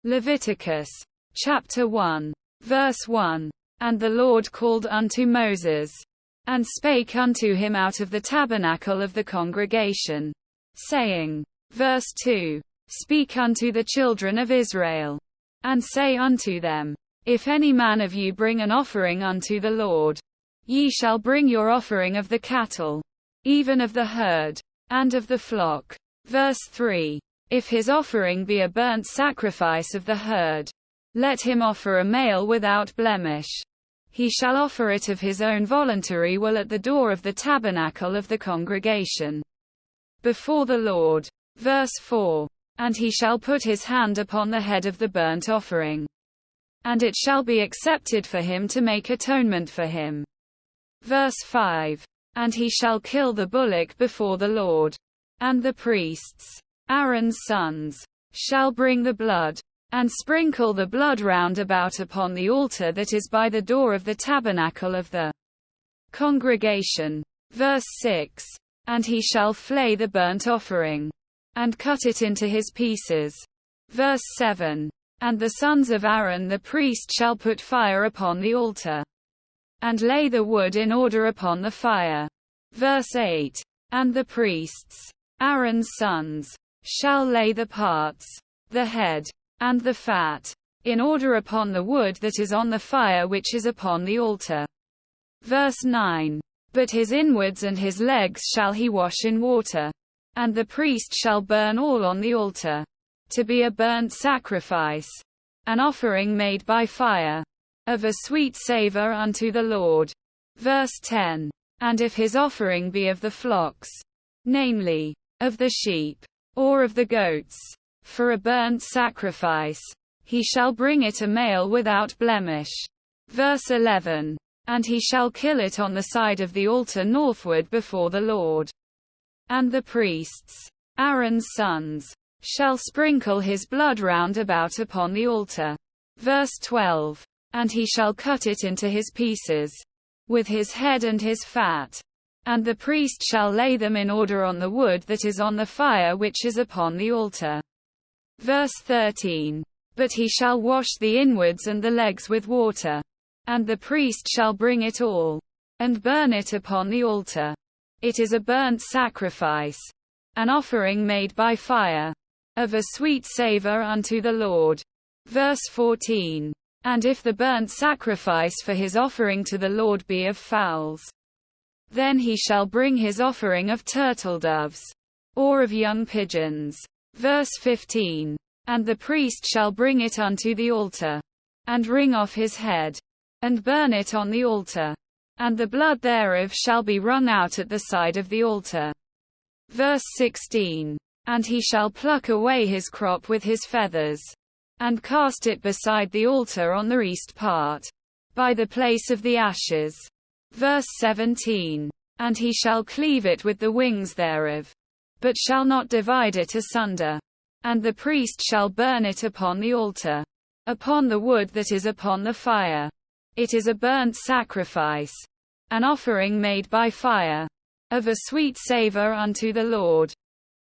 Leviticus chapter 1, verse 1. And the Lord called unto Moses, and spake unto him out of the tabernacle of the congregation, saying, verse 2, Speak unto the children of Israel, and say unto them, If any man of you bring an offering unto the Lord, ye shall bring your offering of the cattle, even of the herd, and of the flock. Verse 3. If his offering be a burnt sacrifice of the herd, let him offer a male without blemish. He shall offer it of his own voluntary will at the door of the tabernacle of the congregation, before the Lord. Verse 4. And he shall put his hand upon the head of the burnt offering, and it shall be accepted for him to make atonement for him. Verse 5. And he shall kill the bullock before the Lord, and the priests, Aaron's sons, shall bring the blood, and sprinkle the blood round about upon the altar that is by the door of the tabernacle of the congregation. Verse 6. And he shall flay the burnt offering, and cut it into his pieces. Verse 7. And the sons of Aaron the priest shall put fire upon the altar, and lay the wood in order upon the fire. Verse 8. And the priests, Aaron's sons, shall lay the parts, the head, and the fat, in order upon the wood that is on the fire which is upon the altar. Verse 9. But his inwards and his legs shall he wash in water, and the priest shall burn all on the altar, to be a burnt sacrifice, an offering made by fire, of a sweet savour unto the Lord. Verse 10. And if his offering be of the flocks, namely, of the sheep, or of the goats, for a burnt sacrifice, he shall bring it a male without blemish. Verse 11. And he shall kill it on the side of the altar northward before the Lord. And the priests, Aaron's sons, shall sprinkle his blood round about upon the altar. Verse 12. And he shall cut it into his pieces, with his head and his fat. And the priest shall lay them in order on the wood that is on the fire which is upon the altar. Verse 13. But he shall wash the inwards and the legs with water, and the priest shall bring it all, and burn it upon the altar. It is a burnt sacrifice, an offering made by fire, of a sweet savour unto the Lord. Verse 14. And if the burnt sacrifice for his offering to the Lord be of fowls, then he shall bring his offering of turtle-doves, or of young pigeons. Verse 15. And the priest shall bring it unto the altar, and wring off his head, and burn it on the altar, and the blood thereof shall be wrung out at the side of the altar. Verse 16. And he shall pluck away his crop with his feathers, and cast it beside the altar on the east part, by the place of the ashes. Verse 17. And he shall cleave it with the wings thereof, but shall not divide it asunder. And the priest shall burn it upon the altar, upon the wood that is upon the fire. It is a burnt sacrifice, an offering made by fire, of a sweet savour unto the Lord.